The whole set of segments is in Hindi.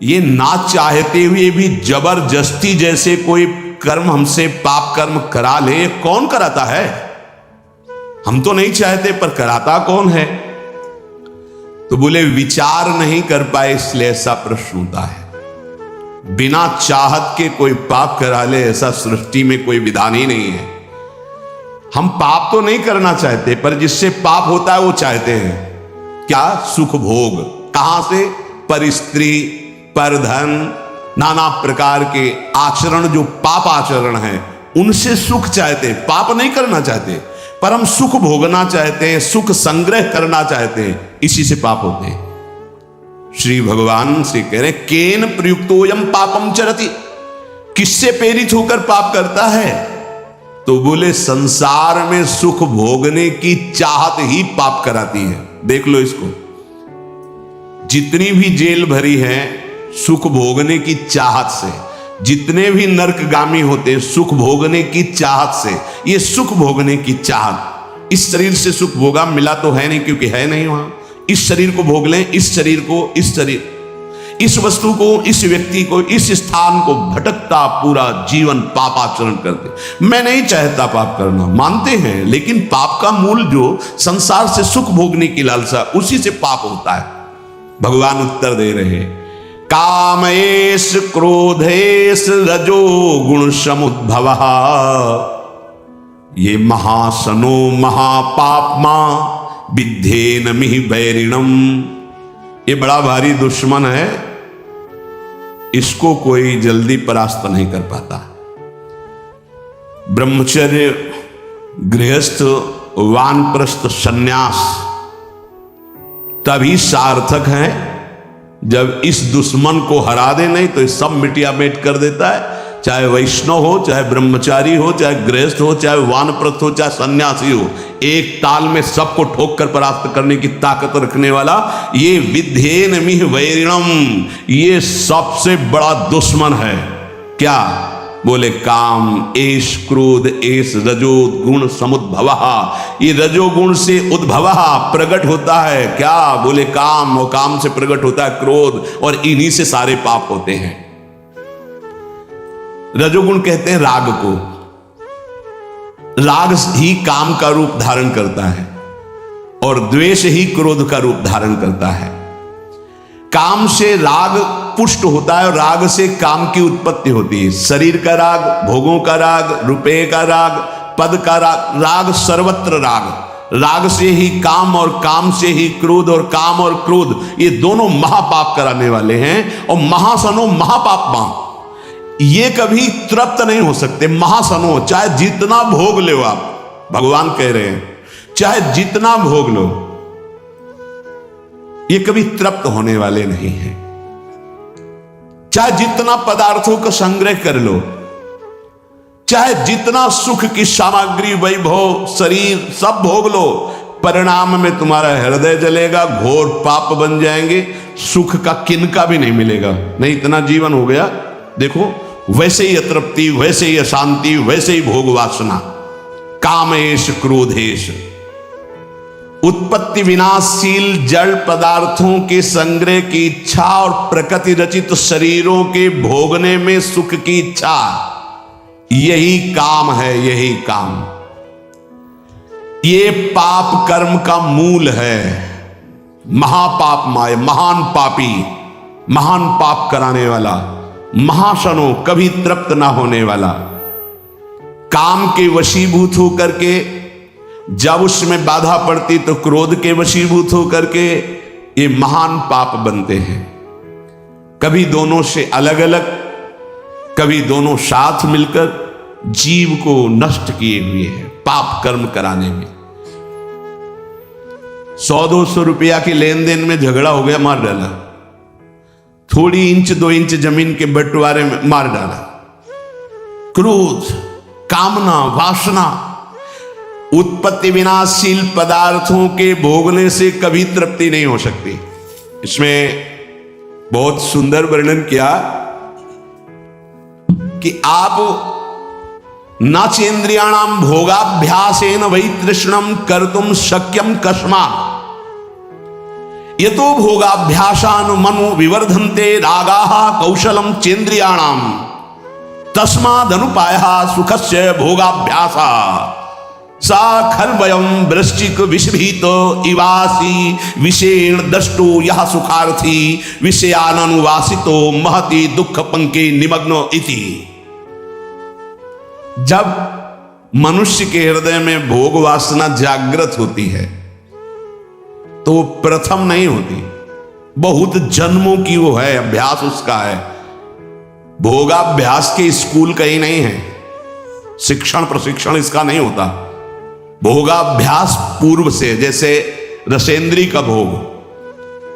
ये ना चाहते हुए भी जबरदस्ती जैसे कोई कर्म हमसे पाप कर्म करा ले, ये कौन कराता है? हम तो नहीं चाहते पर कराता कौन है? तो बोले विचार नहीं कर पाए इसलिए ऐसा प्रश्न होता है। बिना चाहत के कोई पाप करा ले ऐसा सृष्टि में कोई विधान ही नहीं है। हम पाप तो नहीं करना चाहते पर जिससे पाप होता है वो चाहते हैं। क्या? सुख भोग। कहां से? पर स्त्री, पर धन, नाना प्रकार के आचरण जो पाप आचरण है उनसे सुख चाहते, पाप नहीं करना चाहते पर हम सुख भोगना चाहते हैं, सुख संग्रह करना चाहते हैं, इसी से पाप होते हैं। श्री भगवान से कह रहे केन प्रयुक्तोयम पापम चरति, किससे प्रेरित होकर पाप करता है? तो बोले संसार में सुख भोगने की चाहत ही पाप कराती है। देख लो इसको, जितनी भी जेल भरी है सुख भोगने की चाहत से, जितने भी नरकगामी होते सुख भोगने की चाहत से। ये सुख भोगने की चाहत, इस शरीर से सुख भोगा मिला तो है नहीं क्योंकि है नहीं वहां। इस शरीर को भोग लें, इस शरीर को, इस शरीर, इस वस्तु को, इस व्यक्ति को, इस स्थान को भटकता पूरा जीवन पापाचरण करते। मैं नहीं चाहता पाप करना, मानते हैं, लेकिन पाप का मूल जो संसार से सुख भोगने की लालसा, उसी से पाप होता है। भगवान उत्तर दे रहे कामेश क्रोधेश रजो गुण समुद्भव, ये महासनो महापापमा विद्धेन मिहि वैरिणम। ये बड़ा भारी दुश्मन है, इसको कोई जल्दी परास्त नहीं कर पाता। ब्रह्मचर्य, गृहस्थ, वानप्रस्थ, सन्यास तभी सार्थक है जब इस दुश्मन को हरा दे, नहीं तो सब मिटिया मेट कर देता है। चाहे वैष्णव हो, चाहे ब्रह्मचारी हो, चाहे गृहस्थ हो, चाहे वानप्रस्थ हो, चाहे सन्यासी हो, एक ताल में सबको ठोक कर परास्त करने की ताकत रखने वाला ये विद्धेन मिहि वैरिणम, ये सबसे बड़ा दुश्मन है। क्या? बोले काम एष क्रोध एष रजो गुण समुद्भव, ये रजोगुण से उद्भव प्रकट होता है। क्या? बोले काम, और काम से प्रकट होता है क्रोध, और इन्हीं से सारे पाप होते हैं। रजोगुण कहते हैं राग को, राग ही काम का रूप धारण करता है और द्वेष ही क्रोध का रूप धारण करता है। काम से राग पुष्ट होता है और राग से काम की उत्पत्ति होती है। शरीर का राग, भोगों का राग, रुपये का राग, पद का राग, राग सर्वत्र राग। राग से ही काम और काम से ही क्रोध, और काम और क्रोध ये दोनों महापाप कराने वाले हैं। और महासनो महापापमा, ये कभी तृप्त नहीं हो सकते। महासनो, चाहे जितना भोग लो आप, भगवान कह रहे हैं चाहे जितना भोग लो, ये कभी तृप्त होने वाले नहीं हैं। चाहे जितना पदार्थों का संग्रह कर लो, चाहे जितना सुख की सामग्री, वैभव, शरीर सब भोग लो, परिणाम में तुम्हारा हृदय जलेगा, घोर पाप बन जाएंगे, सुख का किनका भी नहीं मिलेगा। नहीं, इतना जीवन हो गया, देखो वैसे ही अतृप्ति, वैसे ही अशांति, वैसे ही भोग वासना। कामेश क्रोधेश, उत्पत्ति विनाशशील जड़ पदार्थों के संग्रह की इच्छा और प्रकृति रचित शरीरों के भोगने में सुख की इच्छा, यही काम है, यही काम। ये पाप कर्म का मूल है। महापाप माय, महान पापी, महान पाप कराने वाला, महाशनो, कभी तृप्त ना होने वाला, काम के वशीभूत होकर के, जब उसमें बाधा पड़ती तो क्रोध के वशीभूत होकर के ये महान पाप बनते हैं। कभी दोनों से अलग अलग, कभी दोनों साथ मिलकर जीव को नष्ट किए हुए हैं पाप कर्म कराने में। 100-200 रुपया के लेन देन में झगड़ा हो गया, मार डाला। थोड़ी इंच 2 इंच जमीन के बंटवारे में मार डाला। क्रोध, कामना, वासना, उत्पत्ति विनाशशील पदार्थों के भोगने से कभी तृप्ति नहीं हो सकती। इसमें बहुत सुंदर वर्णन किया कि आप नाचेन्द्रियाणाम भोगाभ्यासेन वै तृष्णम कर्तुम शक्यम कस्मात्। ये तो भोगाभ्यासान मनु विवर्धन्ते रागाः कौशलम चेन्द्रियाणाम तस्मादनुपायः सुखस्य भोगाभ्यासा सा खलवयम वृश्चिक विषभीत इवासी विषेण दष्टो यह सुखार्थी विषयानुवासितो महति दुख पंके निमग्नो इति। जब मनुष्य के हृदय में भोग वासना जागृत होती है तो वो प्रथम नहीं होती, बहुत जन्मों की वो है, अभ्यास उसका है। भोगाभ्यास के स्कूल कहीं नहीं है, शिक्षण प्रशिक्षण इसका नहीं होता। भोगाभ्यास पूर्व से, जैसे रसेंद्री का भोग,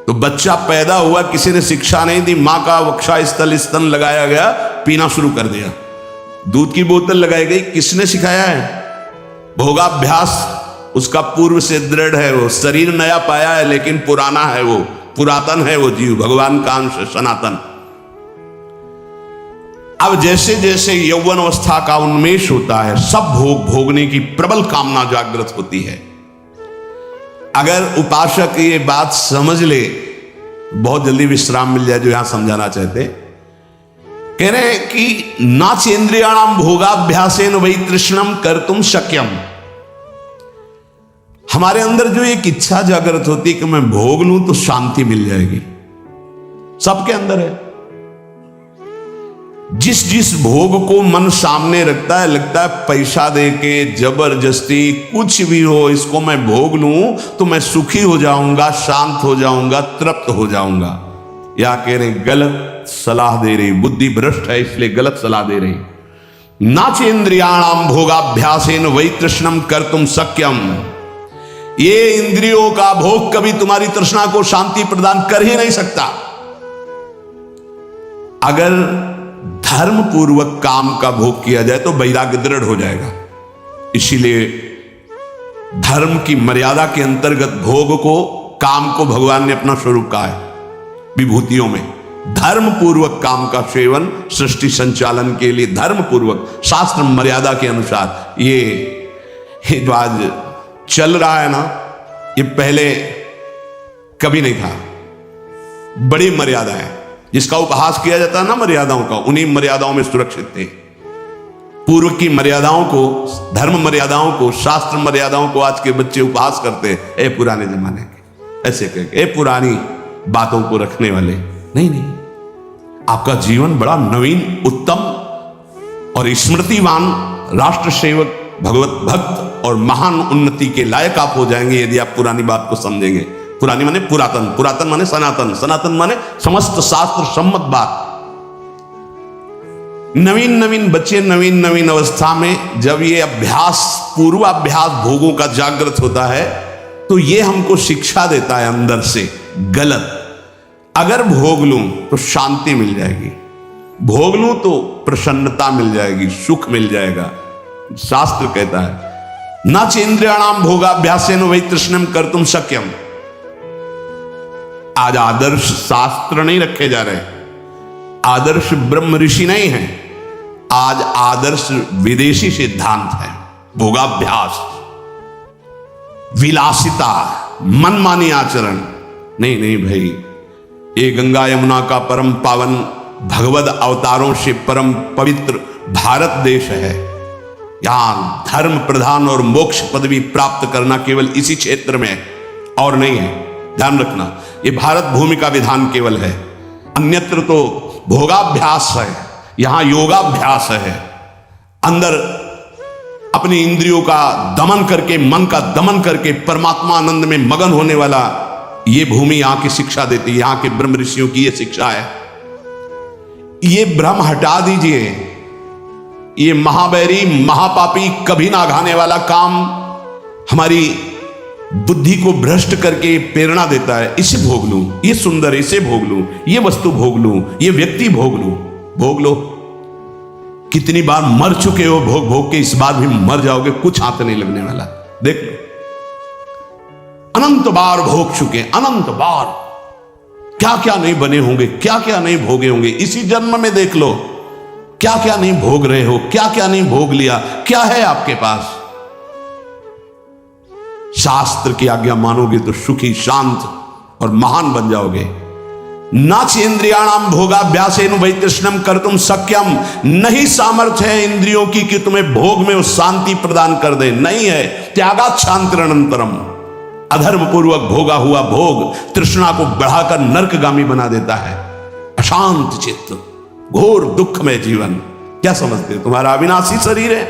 तो बच्चा पैदा हुआ, किसी ने शिक्षा नहीं दी, मां का वक्षा स्थल स्तन लगाया गया, पीना शुरू कर दिया, दूध की बोतल लगाई गई, किसने सिखाया है? भोगाभ्यास उसका पूर्व से दृढ़ है, वो शरीर नया पाया है लेकिन पुराना है, वो पुरातन है, वो जीव भगवान का अंश सनातन। अब जैसे जैसे यौवन अवस्था का उन्मेष होता है, सब भोग भोगने की प्रबल कामना जागृत होती है। अगर उपासक ये बात समझ ले, बहुत जल्दी विश्राम मिल जाए जो यहां समझाना चाहते। कह रहे हैं कि नाचेन्द्रियाणाम भोगाभ्यासेन वै तृष्णम कर्तुम शक्यम। हमारे अंदर जो एक इच्छा जागृत होती है कि मैं भोग लूं तो शांति मिल जाएगी, सबके अंदर है। जिस जिस भोग को मन सामने रखता है, लगता है पैसा देके जबरदस्ती कुछ भी हो इसको मैं भोग लूं तो मैं सुखी हो जाऊंगा, शांत हो जाऊंगा, तृप्त हो जाऊंगा। या कह रहे गलत सलाह दे रही, बुद्धि भ्रष्ट है इसलिए गलत सलाह दे रही। नाचेन्द्रियाणाम भोगाभ्यासेन वै तृष्णम कर्तुम शक्यम। ये इंद्रियों का भोग कभी तुम्हारी तृष्णा को शांति प्रदान कर ही नहीं सकता। अगर धर्म पूर्वक काम का भोग किया जाए तो वैराग्य दृढ़ हो जाएगा। इसीलिए धर्म की मर्यादा के अंतर्गत भोग को, काम को भगवान ने अपना स्वरूप कहा है विभूतियों में। धर्म पूर्वक काम का सेवन सृष्टि संचालन के लिए धर्म पूर्वक शास्त्र मर्यादा के अनुसार। ये जो आज चल रहा है ना, ये पहले कभी नहीं था। बड़ी मर्यादा है, जिसका उपहास किया जाता है ना मर्यादाओं का, उन्हीं मर्यादाओं में सुरक्षित थे। पूर्व की मर्यादाओं को, धर्म मर्यादाओं को, शास्त्र मर्यादाओं को आज के बच्चे उपहास करते हैं। ए पुराने जमाने के, ऐसे कह के, ए पुरानी बातों को रखने वाले। नहीं नहीं, आपका जीवन बड़ा नवीन, उत्तम और स्मृतिवान, राष्ट्र सेवक, भगवत भक्त और महान उन्नति के लायक आप हो जाएंगे यदि आप पुरानी बात को समझेंगे। पुरानी माने पुरातन, पुरातन माने सनातन, सनातन माने समस्त शास्त्र सम्मत बात। नवीन नवीन बच्चे नवीन नवीन अवस्था में जब ये अभ्यास, पूर्वाभ्यास भोगों का जागृत होता है तो ये हमको शिक्षा देता है अंदर से गलत। अगर भोग लूं तो शांति मिल जाएगी, भोग लूं तो प्रसन्नता मिल जाएगी, सुख मिल जाएगा। शास्त्र कहता है न चेन्द्रियाणाम भोगाभ्यासेन वै तृष्णम कर्तुम शक्यम। आज आदर्श शास्त्र नहीं रखे जा रहे, आदर्श ब्रह्म ऋषि नहीं है, आज आदर्श विदेशी सिद्धांत है। भोगाभ्यास, विलासिता, मनमानी आचरण। नहीं नहीं भाई, ये गंगा यमुना का परम पावन, भगवद अवतारों से परम पवित्र भारत देश है। यहां धर्म प्रधान और मोक्ष पदवी प्राप्त करना केवल इसी क्षेत्र में है और नहीं है, ध्यान रखना। ये भारत भूमि का विधान केवल है, अन्यत्र तो भोगाभ्यास है, यहां योगाभ्यास है। अंदर अपनी इंद्रियों का दमन करके, मन का दमन करके परमात्मा आनंद में मगन होने वाला ये भूमि यहां की शिक्षा देती है। यहां के ब्रह्म ऋषियों की ये शिक्षा है। ये भ्रम हटा दीजिए, ये महावैरी महापापी कभी ना घाने वाला काम हमारी बुद्धि को भ्रष्ट करके प्रेरणा देता है। इसे भोग लूं, ये सुंदर, इसे भोग लूं, ये वस्तु भोग लूं, ये व्यक्ति भोग लूं। भोग लो, कितनी बार मर चुके हो भोग भोग के, इस बार भी मर जाओगे, कुछ हाथ नहीं लगने वाला। देख लो, अनंत बार भोग चुके, अनंत बार, क्या क्या नहीं बने होंगे, क्या क्या नहीं भोगे होंगे। इसी जन्म में देख लो क्या क्या नहीं भोग रहे हो, क्या क्या नहीं भोग लिया, क्या है आपके पास। शास्त्र की आज्ञा मानोगे तो सुखी, शांत, और महान बन जाओगे। ना चेन्द्रियाणाम भोगाभ्यासेन वै तृष्णम कर्तुम शक्यम, नहीं सामर्थ्य है इंद्रियों की कि तुम्हें भोग में वो शांति प्रदान कर दे, नहीं है। त्यागा शांतिरनंतरम, अधर्म पूर्वक भोगा हुआ भोग तृष्णा को बढ़ाकर नरकगामी बना देता है। अशांत चित्त, घोर दुख में जीवन। क्या समझते हो? तुम्हारा अविनाशी शरीर है,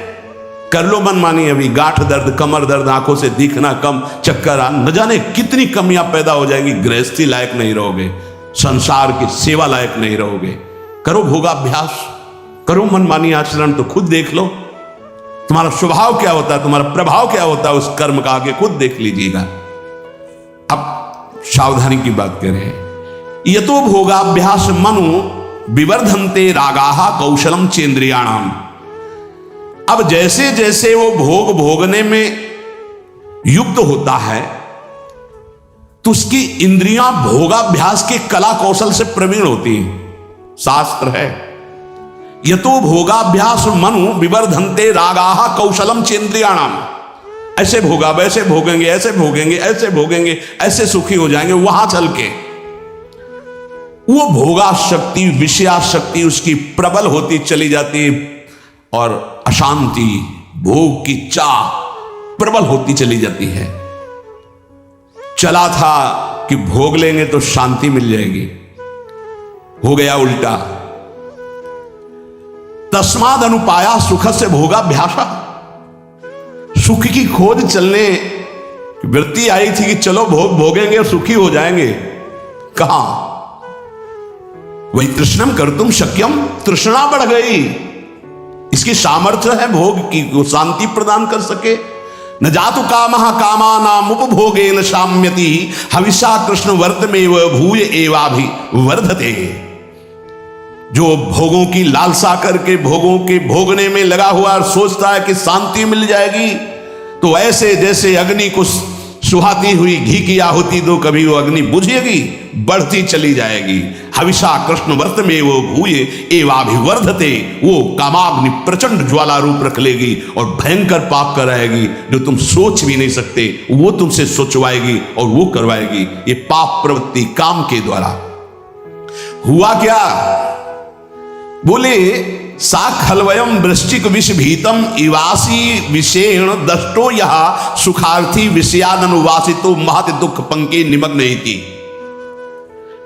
कर लो मनमानी। अभी गांठ दर्द, कमर दर्द, आंखों से दिखना कम, चक्कर आ, न जाने कितनी कमियां पैदा हो जाएंगी। गृहस्थी लायक नहीं रहोगे, संसार की सेवा लायक नहीं रहोगे। करो भोगाभ्यास, करो मनमानी आचरण, तो खुद देख लो तुम्हारा स्वभाव क्या होता है, तुम्हारा प्रभाव क्या होता है उस कर्म का, आगे खुद देख लीजिएगा। अब सावधानी की बात करें। यतो भोगाभ्यास मनु विवर्धन्ते रागाः कौशलम चेन्द्रियाणाम। अब जैसे जैसे वो भोग भोगने में युक्त होता है तो उसकी इंद्रियां भोगाभ्यास के कला कौशल से प्रवीण होती हैं। शास्त्र है, यतो भोगाभ्यास मनु विवर्धन्ते रागाः कौशलम चेन्द्रियाणाम। ऐसे भोगा, वैसे भोगेंगे, ऐसे भोगेंगे, ऐसे भोगेंगे, ऐसे सुखी हो जाएंगे। वहां चल के वो भोगा शक्ति, विषया शक्ति उसकी प्रबल होती चली जाती है और अशांति, भोग की चाह प्रबल होती चली जाती है। चला था कि भोग लेंगे तो शांति मिल जाएगी, हो गया उल्टा। तस्माद अनुपाया सुख से भोगाभ्यासा। सुख की खोज चलने वृत्ति आई थी कि चलो भोग भोगेंगे और सुखी हो जाएंगे। कहां? वही तृष्णम कर्तुम शक्यम, तृष्णा बढ़ गई। इसकी सामर्थ्य है भोग की, वो शांति प्रदान कर सके। न जातु कामः कामानाम उपभोगेन शाम्यति, हविषा कृष्ण वर्तमेव भूय एवाभि वर्धते। जो भोगों की लालसा करके भोगों के भोगने में लगा हुआ और सोचता है कि शांति मिल जाएगी, तो ऐसे जैसे अग्नि को सुहाती हुई घी की आहुति दो, कभी वो अग्नि बुझेगी, बढ़ती चली जाएगी। हविषा कृष्ण वर्तमेव भूय एवाभिवर्धते। वो कामाग्नि प्रचंड ज्वाला रूप रख लेगी और भयंकर पाप कराएगी, जो तुम सोच भी नहीं सकते वो तुमसे सोचवाएगी और वो करवाएगी। ये पाप प्रवृत्ति काम के द्वारा। हुआ क्या? बोले सा खलवयम वृश्चिक विष भीतम इवासी विषेण दष्टो यह सुखार्थी विषयानुवासितो महत दुख पंके निमग्न थी।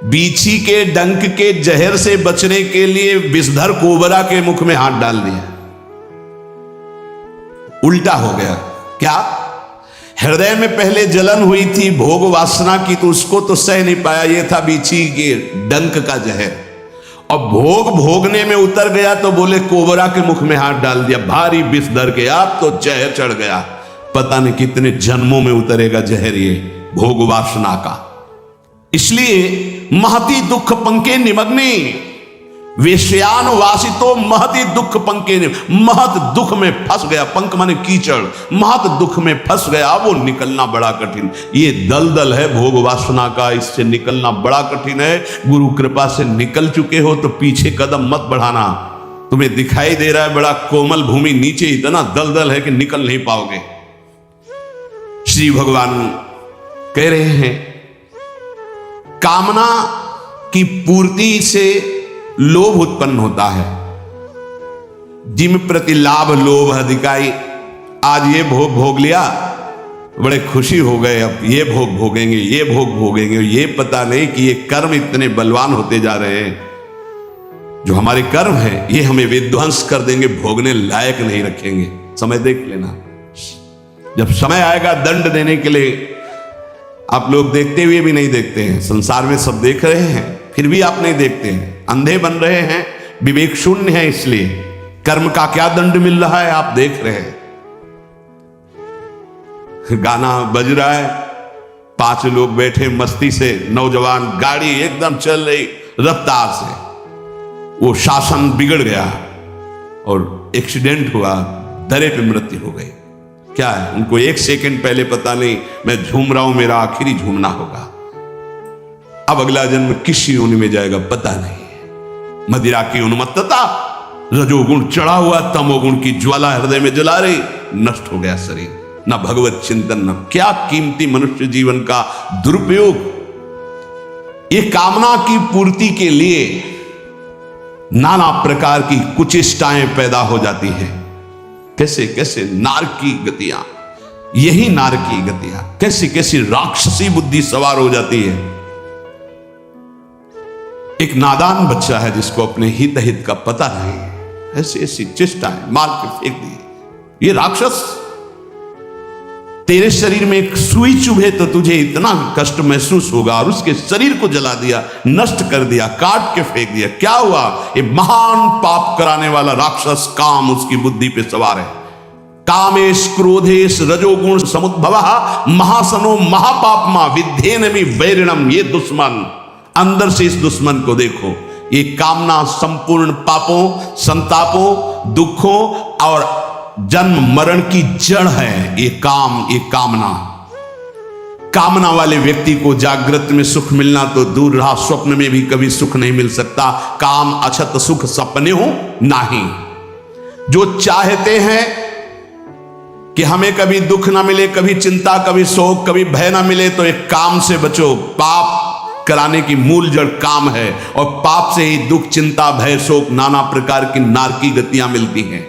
बीछी के डंक के जहर से बचने के लिए विषधर कोबरा के मुख में हाथ डाल दिया। उल्टा हो गया। क्या? हृदय में पहले जलन हुई थी भोग वासना की, तो उसको तो सह नहीं पाया, ये था बीछी के डंक का जहर। और भोग भोगने में उतर गया तो बोले कोबरा के मुख में हाथ डाल दिया, भारी विष धर के, आप तो जहर चढ़ गया। पता नहीं कितने जन्मों में उतरेगा जहर ये भोग वासना का। इसलिए महती दुख पंके निमग्ने, वेश्यानुवासितो महती दुख पंके, महत दुख में फंस गया। पंक माने कीचड़, महत दुख में फंस गया, वो निकलना बड़ा कठिन। ये दलदल है भोग वासना का, इससे निकलना बड़ा कठिन है। गुरु कृपा से निकल चुके हो तो पीछे कदम मत बढ़ाना। तुम्हें दिखाई दे रहा है बड़ा कोमल भूमि, नीचे इतना दलदल है कि निकल नहीं पाओगे। श्री भगवान कह रहे हैं कामना की पूर्ति से लोभ उत्पन्न होता है। जिम प्रति लाभ लोभ अधिकाई। आज ये भोग भोग लिया, बड़े खुशी हो गए, अब ये भोग भोगेंगे, ये भोग भोगेंगे। ये पता नहीं कि ये कर्म इतने बलवान होते जा रहे हैं। जो हमारे कर्म है ये हमें विध्वंस कर देंगे, भोगने लायक नहीं रखेंगे। समय देख लेना, जब समय आएगा दंड देने के लिए। आप लोग देखते हुए भी नहीं देखते हैं, संसार में सब देख रहे हैं फिर भी आप नहीं देखते हैं, अंधे बन रहे हैं, विवेक शून्य है। इसलिए कर्म का क्या दंड मिल रहा है आप देख रहे हैं। गाना बज रहा है, 5 लोग बैठे मस्ती से, नौजवान, गाड़ी एकदम चल रही रफ्तार से, वो शासन बिगड़ गया और एक्सीडेंट हुआ, दरे पे मृत्यु हो गई। क्या है? उनको 1 सेकंड पहले पता नहीं मैं झूम रहा हूं, मेरा आखिरी झूमना होगा, अब अगला जन्म किस योनि में जाएगा पता नहीं। मदिरा की उन्मत्तता, रजोगुण चढ़ा हुआ, तमोगुण की ज्वाला हृदय में जला रही, नष्ट हो गया शरीर। न भगवत चिंतन, न क्या कीमती मनुष्य जीवन का दुरुपयोग। ये कामना की पूर्ति के लिए नाना प्रकार की कुचेष्टाएं पैदा हो जाती हैं। कैसे कैसे नार की गतियां, यही नार की गतियां, कैसी कैसी राक्षसी बुद्धि सवार हो जाती है। एक नादान बच्चा है जिसको अपने हित हित का पता नहीं, ऐसी ऐसी चेष्टाएं मार के फेंक दी। ये राक्षस, तेरे शरीर में एक सुई चुभे तो तुझे इतना कष्ट महसूस होगा, और उसके शरीर को जला दिया, नष्ट कर दिया, काट के फेंक दिया। क्या हुआ? ये महान पाप कराने वाला राक्षस काम उसकी बुद्धि पे सवार है। कामेश क्रोधेश रजोगुण समुद्भवः महासनो महापापमा विद्धेनमि वैरिणम। ये दुश्मन, अंदर से इस दुश्मन को देखो। ये कामना संपूर्ण पापों, संतापों, दुखों और जन्म मरण की जड़ है। ये काम, ये कामना। कामना वाले व्यक्ति को जागृत में सुख मिलना तो दूर रहा, स्वप्न में भी कभी सुख नहीं मिल सकता। काम अछत सुख सपने हो नहीं। जो चाहते हैं कि हमें कभी दुख ना मिले, कभी चिंता, कभी शोक, कभी भय ना मिले, तो एक काम से बचो। पाप कराने की मूल जड़ काम है, और पाप से ही दुख, चिंता, भय, शोक, नाना प्रकार की नारकी गतियां मिलती हैं।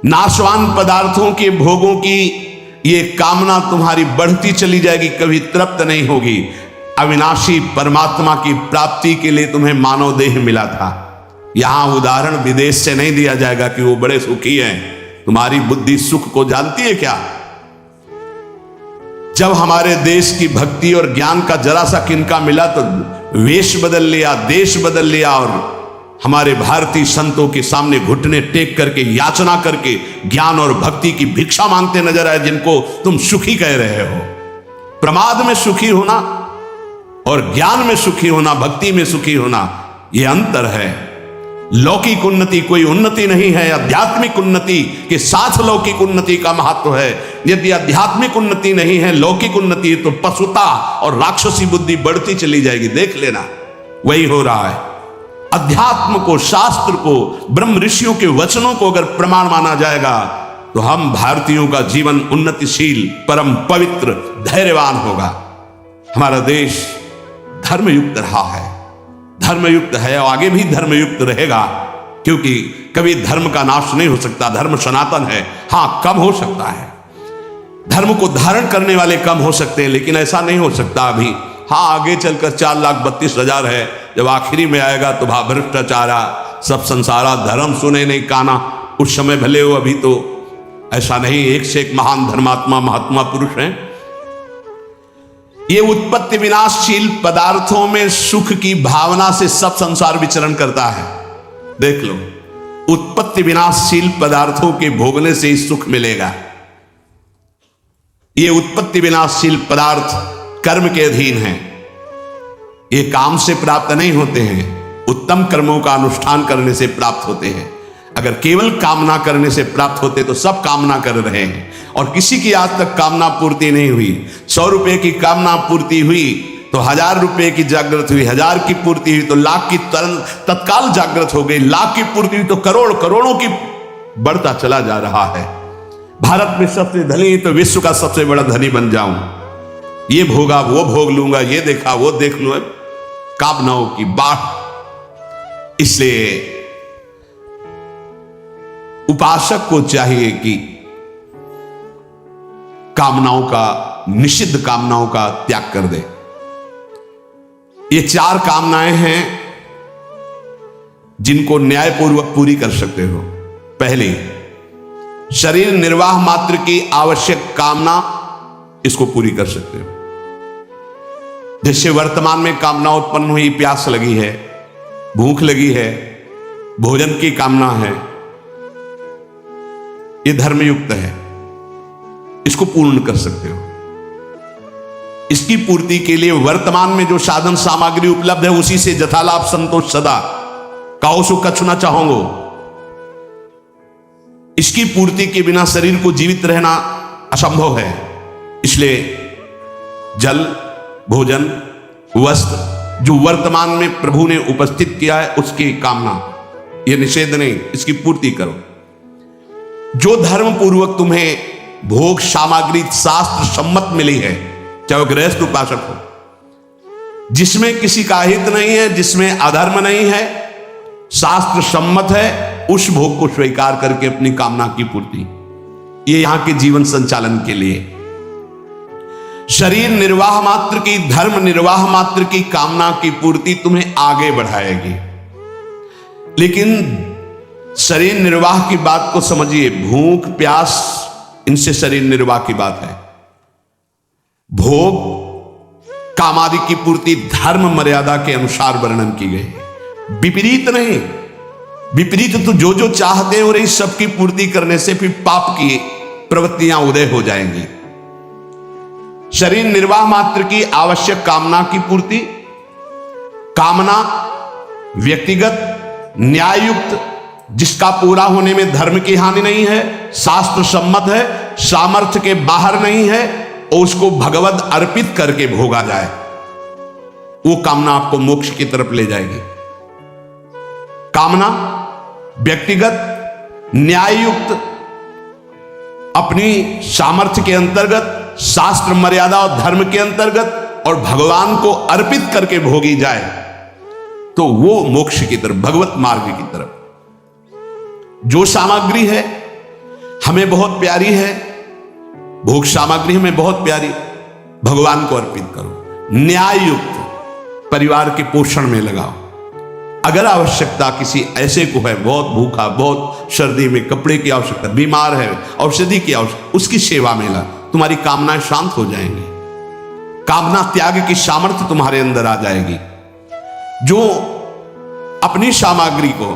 नाशवान पदार्थों के भोगों की ये कामना तुम्हारी बढ़ती चली जाएगी, कभी तृप्त नहीं होगी। अविनाशी परमात्मा की प्राप्ति के लिए तुम्हें मानव देह मिला था। यहां उदाहरण विदेश से नहीं दिया जाएगा कि वो बड़े सुखी हैं। तुम्हारी बुद्धि सुख को जानती है क्या? जब हमारे देश की भक्ति और ज्ञान का जरा सा किनका मिला तो वेश बदल लिया, देश बदल लिया, और हमारे भारतीय संतों के सामने घुटने टेक करके, याचना करके ज्ञान और भक्ति की भिक्षा मांगते नजर आए, जिनको तुम सुखी कह रहे हो। प्रमाद में सुखी होना और ज्ञान में सुखी होना, भक्ति में सुखी होना, यह अंतर है। लौकिक उन्नति कोई उन्नति नहीं है। आध्यात्मिक उन्नति के साथ लौकिक उन्नति का महत्व है। यदि आध्यात्मिक उन्नति नहीं है, लौकिक उन्नति है, तो पशुता और राक्षसी बुद्धि बढ़ती चली जाएगी। देख लेना, वही हो रहा है। अध्यात्म को, शास्त्र को, ब्रह्म ऋषियों के वचनों को अगर प्रमाण माना जाएगा तो हम भारतीयों का जीवन उन्नतिशील, परम पवित्र, धैर्यवान होगा। हमारा देश धर्मयुक्त रहा है, धर्मयुक्त है और आगे भी धर्मयुक्त रहेगा, क्योंकि कभी धर्म का नाश नहीं हो सकता। धर्म सनातन है। हां, कम हो सकता है, धर्म को धारण करने वाले कम हो सकते हैं, लेकिन ऐसा नहीं हो सकता अभी। हाँ, आगे चलकर 4,32,000 है, जब आखिरी में आएगा तो भ्रष्टाचारा सब संसारा, धर्म सुने नहीं काना। उस समय भले हो, अभी तो ऐसा नहीं। एक से एक महान धर्मात्मा, महात्मा पुरुष हैं। ये उत्पत्ति विनाशशील पदार्थों में सुख की भावना से सब संसार विचरण करता है। देख लो, उत्पत्ति विनाशशील पदार्थों के भोगने से ही सुख मिलेगा। ये उत्पत्ति विनाशशील पदार्थ कर्म के अधीन हैं। ये काम से प्राप्त नहीं होते हैं, उत्तम कर्मों का अनुष्ठान करने से प्राप्त होते हैं। अगर केवल कामना करने से प्राप्त होते तो सब कामना कर रहे हैं, और किसी की आज तक कामना पूर्ति नहीं हुई। 100 रुपए की कामना पूर्ति हुई तो 1000 रुपए की जागृत हुई, 1000 की पूर्ति हुई तो लाख की तत्काल जागृत हो गई, लाख की पूर्ति हुई तो करोड़, करोड़ों की बढ़ता चला जा रहा है। भारत में सबसे धनी तो विश्व का सबसे बड़ा धनी बन जाऊं, ये भोगा वो भोग लूंगा, ये देखा वो देख लूंगा, कामनाओं की बाढ़। इसलिए उपासक को चाहिए कि कामनाओं का, निषिद्ध कामनाओं का त्याग कर दे। ये 4 कामनाएं हैं जिनको न्यायपूर्वक पूरी कर सकते हो। पहली, शरीर निर्वाह मात्र की आवश्यक कामना, इसको पूरी कर सकते हो। जैसे वर्तमान में कामना उत्पन्न हुई, प्यास लगी है, भूख लगी है, भोजन की कामना है, ये धर्मयुक्त है, इसको पूर्ण कर सकते हो। इसकी पूर्ति के लिए वर्तमान में जो साधन सामग्री उपलब्ध है उसी से जथालाभ संतोष सदा, काओ सुख कछु न चाहोगो। इसकी पूर्ति के बिना शरीर को जीवित रहना असंभव है। इसलिए जल, भोजन, वस्त्र जो वर्तमान में प्रभु ने उपस्थित किया है उसकी कामना, यह निषेध नहीं, इसकी पूर्ति करो। जो धर्म पूर्वक तुम्हें भोग सामग्री शास्त्र सम्मत मिली है, चाहे वो गृहस्थ उपासक हो, जिसमें किसी का हित नहीं है, जिसमें अधर्म नहीं है, शास्त्र सम्मत है, उस भोग को स्वीकार करके अपनी कामना की पूर्ति, ये यहां के जीवन संचालन के लिए। शरीर निर्वाह मात्र की, धर्म निर्वाह मात्र की कामना की पूर्ति तुम्हें आगे बढ़ाएगी। लेकिन शरीर निर्वाह की बात को समझिए, भूख प्यास इनसे शरीर निर्वाह की बात है। भोग कामादि की पूर्ति धर्म मर्यादा के अनुसार वर्णन की गई है, विपरीत नहीं। विपरीत तो जो जो चाहते हैं और इस सब की पूर्ति करने से फिर पाप की प्रवृत्तियां उदय हो जाएंगी। शरीर निर्वाह मात्र की आवश्यक कामना की पूर्ति, कामना व्यक्तिगत न्याययुक्त, जिसका पूरा होने में धर्म की हानि नहीं है, शास्त्र सम्मत है, सामर्थ्य के बाहर नहीं है, और उसको भगवत अर्पित करके भोगा जाए, वो कामना आपको मोक्ष की तरफ ले जाएगी। कामना व्यक्तिगत न्याययुक्त, अपनी सामर्थ्य के अंतर्गत, शास्त्र मर्यादा और धर्म के अंतर्गत, और भगवान को अर्पित करके भोगी जाए, तो वो मोक्ष की तरफ, भगवत मार्ग की तरफ। जो सामग्री है हमें बहुत प्यारी है, भोग सामग्री हमें बहुत प्यारी, भगवान को अर्पित करो। न्याय युक्त परिवार के पोषण में लगाओ। अगर आवश्यकता किसी ऐसे को है, बहुत भूखा, बहुत सर्दी में कपड़े की आवश्यकता, बीमार है, औषधि की आवश्यकता, उसकी सेवा में ला, तुम्हारी कामनाएं शांत हो जाएंगी। कामना त्याग की सामर्थ्य तुम्हारे अंदर आ जाएगी। जो अपनी सामग्री को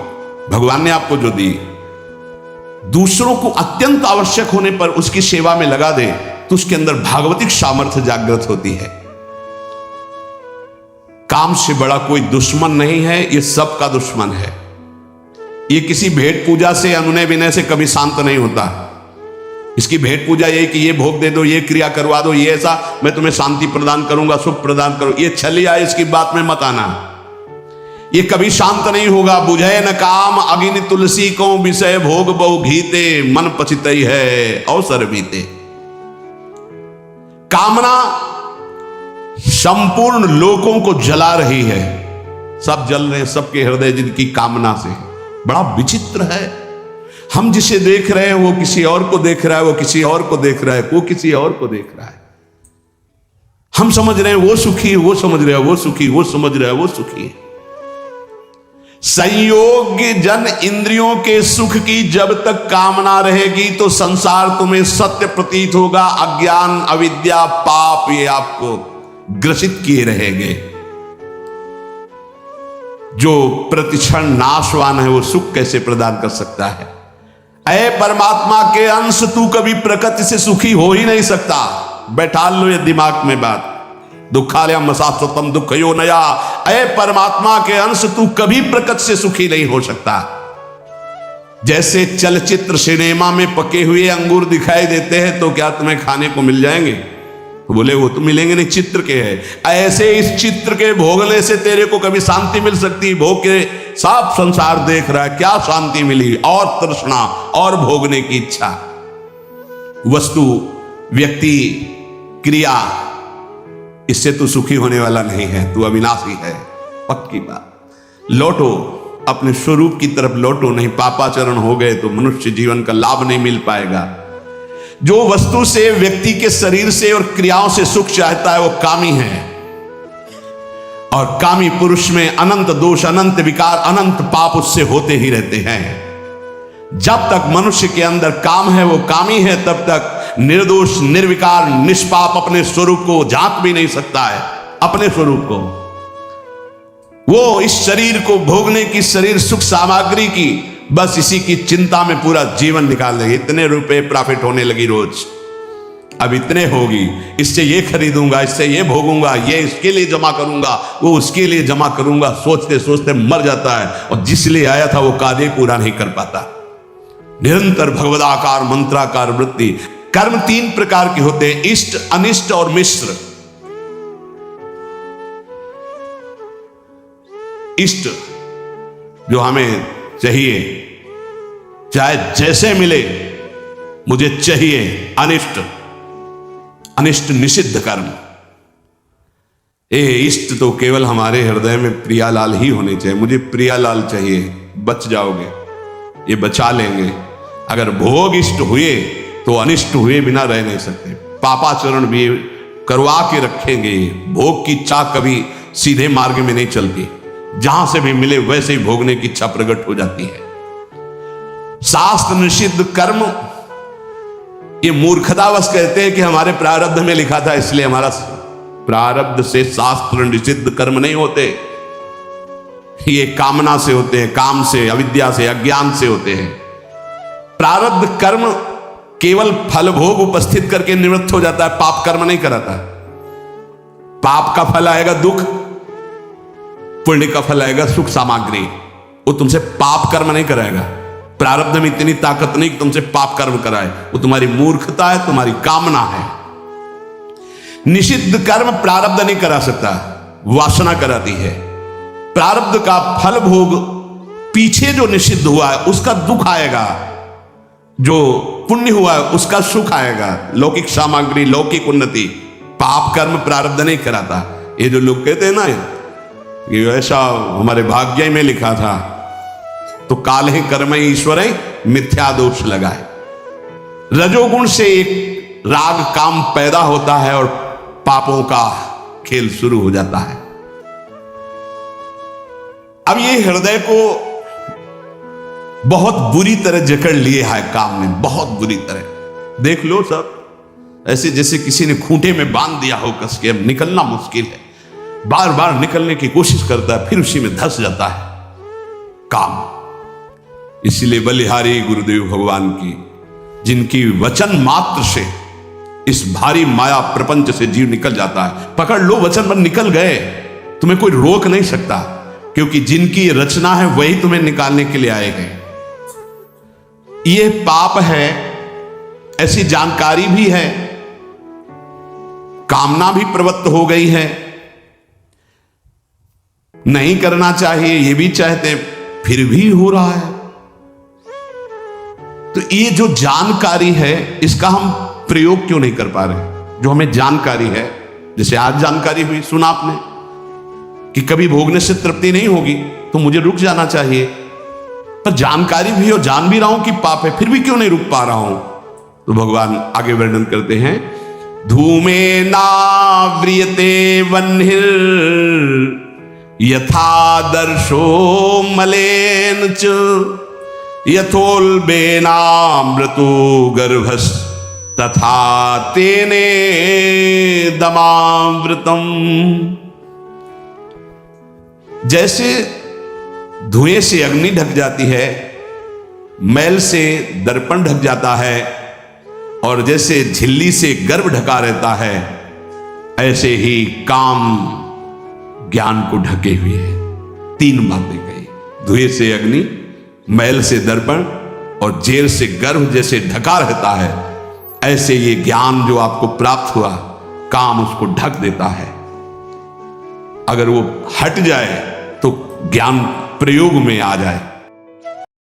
भगवान ने आपको जो दी, दूसरों को अत्यंत आवश्यक होने पर उसकी सेवा में लगा दे, तो उसके अंदर भागवतिक सामर्थ्य जागृत होती है। काम से बड़ा कोई दुश्मन नहीं है, ये सबका दुश्मन है। ये किसी भेंट पूजा से, अनुनय विनय से कभी शांत नहीं होता। इसकी भेंट पूजा ये कि ये भोग दे दो, ये क्रिया करवा दो, ये ऐसा मैं तुम्हें शांति प्रदान करूंगा, सुख प्रदान करूं, ये छलिया, इसकी बात में मत आना। ये कभी शांत नहीं होगा। बुझे न काम अग्नि तुलसी को, विषय भोग बहु घीते, मन पचितई है अवसर बीते। कामना संपूर्ण लोकों को जला रही है, सब जल रहे हैं, सबके हृदय जिनकी कामना से। बड़ा विचित्र है, हम जिसे देख रहे हैं वो किसी और को देख रहा है, वो किसी और को देख रहा है, वो किसी और को देख रहा है। हम समझ रहे हैं वो सुखी, वो समझ रहे हैं वो सुखी, वो समझ रहे हैं वो सुखी है। संयोग्य जन इंद्रियों के सुख की जब तक कामना रहेगी तो संसार तुम्हें सत्य प्रतीत होगा। अज्ञान, अविद्या, पाप ये आपको ग्रसित किए रहेंगे। जो प्रतिक्षण नाशवान है वो सुख कैसे प्रदान कर सकता है? ऐ परमात्मा के अंश, तू कभी प्रकृति से सुखी हो ही नहीं सकता। बैठा लो ये दिमाग में बात। दुखालयम शाश्वतम दुखयो नया। ऐ परमात्मा के अंश, तू कभी प्रकृति से सुखी नहीं हो सकता। जैसे चलचित्र सिनेमा में पके हुए अंगूर दिखाई देते हैं तो क्या तुम्हें खाने को मिल जाएंगे? तो बोले वो तो मिलेंगे नहीं, चित्र के हैं। ऐसे इस चित्र के भोगने से तेरे को कभी शांति मिल सकती? भोग के साफ संसार देख रहा है, क्या शांति मिली? और तृष्णा और भोगने की इच्छा। वस्तु, व्यक्ति, क्रिया, इससे तू सुखी होने वाला नहीं है, तू अविनाशी है, पक्की बात। लौटो अपने स्वरूप की तरफ लौटो, नहीं पापाचरण हो गए तो मनुष्य जीवन का लाभ नहीं मिल पाएगा। जो वस्तु से, व्यक्ति के शरीर से और क्रियाओं से सुख चाहता है वो कामी है। और कामी पुरुष में अनंत दोष, अनंत विकार, अनंत पाप उससे होते ही रहते हैं। जब तक मनुष्य के अंदर काम है वो कामी है, तब तक निर्दोष, निर्विकार, निष्पाप अपने स्वरूप को झांक भी नहीं सकता है। अपने स्वरूप को वो इस शरीर को भोगने की, शरीर सुख सामग्री की, बस इसी की चिंता में पूरा जीवन निकाल देगी। इतने रुपए प्रॉफिट होने लगी रोज, अब इतने होगी, इससे ये खरीदूंगा, इससे ये भोगूंगा, ये इसके लिए जमा करूंगा, वो उसके लिए जमा करूंगा। सोचते सोचते मर जाता है और जिस लिए आया था वो कार्य पूरा नहीं कर पाता। निरंतर भगवदाकार मंत्राकार वृत्ति। कर्म तीन प्रकार के होते हैं, इष्ट, अनिष्ट और मिश्र। इष्ट जो हमें चाहिए, चाहे जैसे मिले मुझे चाहिए। अनिष्ट, अनिष्ट निषिद्ध कर्म। इष्ट तो केवल हमारे हृदय में प्रियालाल ही होने चाहिए। मुझे प्रियालाल चाहिए, बच जाओगे, ये बचा लेंगे। अगर भोग इष्ट हुए तो अनिष्ट हुए बिना रह नहीं सकते। पापाचरण भी करवा के रखेंगे। भोग की इच्छा कभी सीधे मार्ग में नहीं चलती, जहां से भी मिले वैसे ही भोगने की इच्छा प्रकट हो जाती है। शास्त्र निषिद्ध कर्म, ये मूर्खतावश कहते हैं कि हमारे प्रारब्ध में लिखा था, इसलिए हमारा प्रारब्ध से शास्त्र निषिद्ध कर्म नहीं होते। ये कामना से होते हैं, काम से, अविद्या से, अज्ञान से होते हैं। प्रारब्ध कर्म केवल फल भोग उपस्थित करके निवृत्त हो जाता है, पाप कर्म नहीं कराता। पाप का फल आएगा दुख, पुण्य का फल आएगा सुख सामग्री। वो तुमसे पाप कर्म नहीं कराएगा। प्रारब्ध में इतनी ताकत नहीं कि तुमसे पाप कर्म कराए, वो तुम्हारी मूर्खता है, तुम्हारी कामना है। निषिद्ध कर्म प्रारब्ध नहीं करा सकता, वासना कराती है। प्रारब्ध का फल भोग पीछे जो निषिद्ध हुआ है उसका दुख आएगा, जो पुण्य हुआ है उसका सुख आएगा, लौकिक सामग्री, लौकिक उन्नति। पाप कर्म प्रारब्ध नहीं कराता। ये जो लोग कहते हैं ना कि ऐसा हमारे भाग्य में लिखा था, तो काले कर्म ईश्वर मिथ्या दोष लगाए। रजोगुण से एक राग काम पैदा होता है और पापों का खेल शुरू हो जाता है। अब ये हृदय को बहुत बुरी तरह जकड़ लिए है काम ने, बहुत बुरी तरह। देख लो सब ऐसे जैसे किसी ने खूंटे में बांध दिया हो कस के। अब निकलना मुश्किल है, बार बार निकलने की कोशिश करता है, फिर उसी में धंस जाता है काम। इसलिए बलिहारी गुरुदेव भगवान की, जिनकी वचन मात्र से इस भारी माया प्रपंच से जीव निकल जाता है। पकड़ लो वचन पर, निकल गए, तुम्हें कोई रोक नहीं सकता, क्योंकि जिनकी रचना है वही तुम्हें निकालने के लिए आए हैं। ये पाप है, ऐसी जानकारी भी है, कामना भी प्रवृत्त हो गई है, नहीं करना चाहिए ये भी चाहते हैं, फिर भी हो रहा है। तो ये जो जानकारी है इसका हम प्रयोग क्यों नहीं कर पा रहे? जो हमें जानकारी है, जैसे आज जानकारी हुई, सुना आपने कि कभी भोगने से तृप्ति नहीं होगी तो मुझे रुक जाना चाहिए, पर जानकारी भी हो, जान भी रहा हूं कि पाप है, फिर भी क्यों नहीं रुक पा रहा हूं? तो भगवान आगे वर्णन करते हैं, धूमे नाव्रियते वह्निर यथा दर्शो मलेन च यथोल्बेनामृतो गर्भस् तथा तेने दमावृतम। जैसे धुएं से अग्नि ढक जाती है, मैल से दर्पण ढक जाता है, और जैसे झिल्ली से गर्भ ढका रहता है, ऐसे ही काम ज्ञान को ढके हुए है। तीन बातें कही, धुएं से अग्नि, मैल से दर्पण और जेल से गर्भ जैसे ढका रहता है, ऐसे ये ज्ञान जो आपको प्राप्त हुआ, काम उसको ढक देता है। अगर वो हट जाए तो ज्ञान प्रयोग में आ जाए,